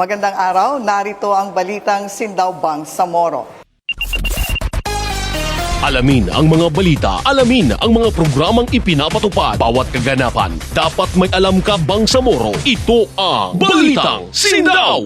Magandang araw, narito ang balitang Sindaw Bangsamoro. Alamin ang mga balita, alamin ang mga programang ipinapatupad, bawat kaganapan. Dapat may alam ka, Bangsamoro. Ito ang Balitang Sindaw!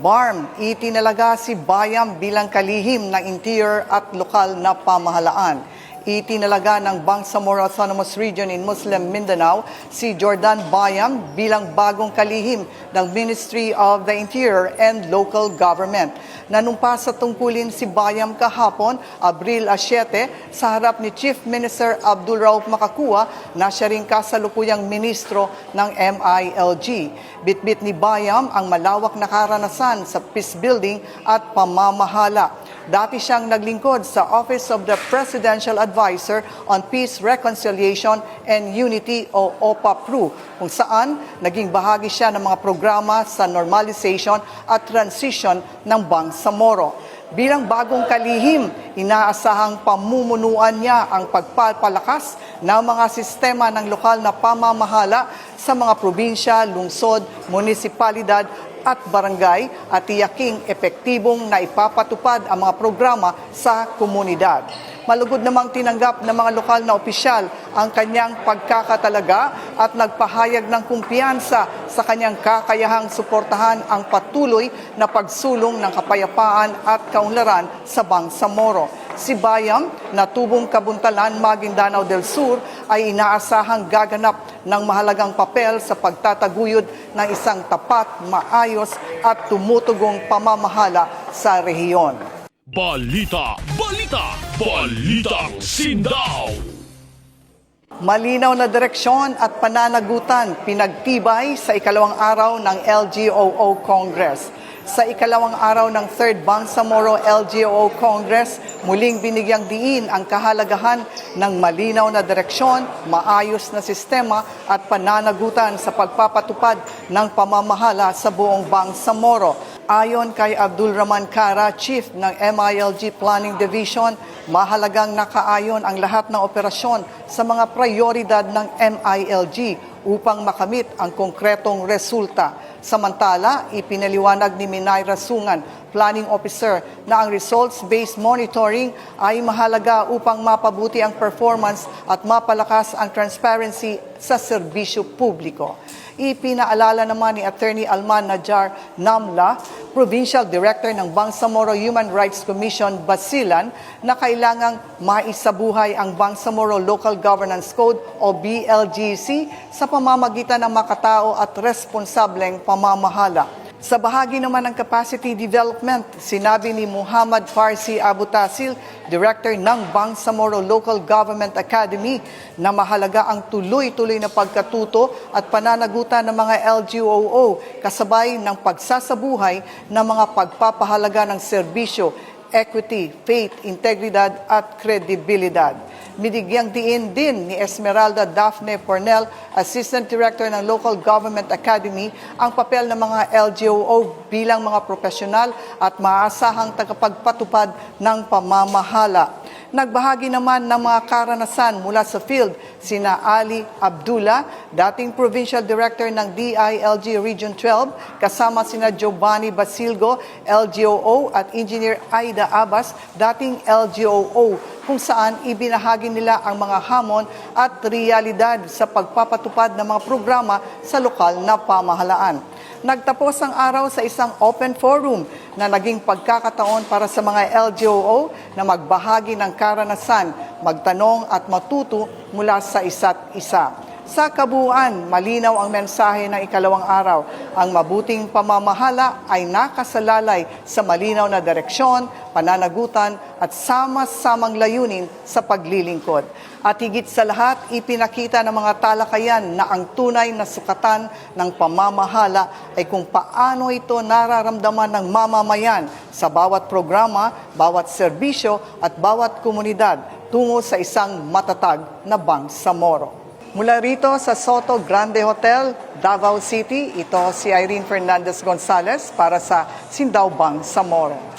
BARM, itinalaga si Bayam bilang kalihim ng interior at lokal na pamahalaan. Itinalaga ng Bangsamoro Autonomous Region in Muslim Mindanao si Jordan Bayam bilang bagong kalihim ng Ministry of the Interior and Local Government. Nanumpa sa tungkulin si Bayam kahapon, Abril 7, sa harap ni Chief Minister Abdul Rauf Makakua na siya ring kasalukuyang ministro ng MILG. Bitbit ni Bayam ang malawak na karanasan sa peace building at pamamahala. Dati siyang naglingkod sa Office of the Presidential Advisor on Peace, Reconciliation and Unity o OPA-PRU, kung saan naging bahagi siya ng mga programa sa normalization at transition ng Bangsamoro. Bilang bagong kalihim, inaasahang pamumunuan niya ang pagpapalakas ng mga sistema ng lokal na pamamahala sa mga probinsya, lungsod, munisipalidad at barangay at tiyaking epektibong na ipapatupad ang mga programa sa komunidad. Malugod namang tinanggap ng mga lokal na opisyal ang kanyang pagkakatalaga at nagpahayag ng kumpiyansa sa kanyang kakayahang suportahan ang patuloy na pagsulong ng kapayapaan at kaunlaran sa Bangsamoro. Si Bayam, na tubong Kabuntalan, Maguindanao del Sur, ay inaasahang gaganap ng mahalagang papel sa pagtataguyod ng isang tapat, maayos at tumutugong pamamahala sa rehiyon. Balita, balita, Balitang Sindaw! Malinaw na direksyon at pananagutan pinagtibay sa ikalawang araw ng LGOO Congress. Sa ikalawang araw ng 3rd Bangsamoro LGOO Congress, muling binigyang diin ang kahalagahan ng malinaw na direksyon, maayos na sistema at pananagutan sa pagpapatupad ng pamamahala sa buong Bangsamoro. Ayon kay Abdul Rahman Cara, Chief ng MILG Planning Division, mahalagang nakaayon ang lahat ng operasyon sa mga prioridad ng MILG upang makamit ang konkretong resulta. Samantala, ipinaliwanag ni Minaira Sungan, Planning Officer, na ang results-based monitoring ay mahalaga upang mapabuti ang performance at mapalakas ang transparency sa serbisyo publiko. Ipinaalala naman ni Attorney Alman Najar Namla, Provincial Director ng Bangsamoro Human Rights Commission, Basilan, na kailangang maisabuhay ang Bangsamoro Local Governance Code o BLGC sa pamamagitan ng makatao at responsableng pamamahala. Sa bahagi naman ng capacity development, sinabi ni Muhammad Farsi Abu Tasil, Director ng Bangsamoro Local Government Academy, na mahalaga ang tuloy-tuloy na pagkatuto at pananagutan ng mga LGOO kasabay ng pagsasabuhay ng mga pagpapahalaga ng serbisyo, equity, faith, integridad at kredibilidad. Binigyang diin din ni Esmeralda Daphne Pornel, Assistant Director ng Local Government Academy, ang papel ng mga LGOO bilang mga profesional at maaasahang tagapagpatupad ng pamamahala. Nagbahagi naman ng mga karanasan mula sa field sina Ali Abdullah, dating Provincial Director ng DILG Region 12, kasama sina Giovanni Basilgo, LGOO, at Engineer Aida Abbas, dating LGOO, kung saan ibinahagi nila ang mga hamon at realidad sa pagpapatupad ng mga programa sa lokal na pamahalaan. Nagtapos ang araw sa isang open forum na naging pagkakataon para sa mga LGOO na magbahagi ng karanasan, magtanong at matuto mula sa isa't isa. Sa kabuuan, malinaw ang mensahe ng ikalawang araw. Ang mabuting pamamahala ay nakasalalay sa malinaw na direksyon, pananagutan at sama-samang layunin sa paglilingkod. At higit sa lahat, ipinakita ng mga talakayan na ang tunay na sukatan ng pamamahala ay kung paano ito nararamdaman ng mamamayan sa bawat programa, bawat serbisyo at bawat komunidad tungo sa isang matatag na Bangsamoro. Mula rito sa Soto Grande Hotel, Davao City, ito si Irene Fernandez Gonzalez para sa Sindaw Bangsamoro.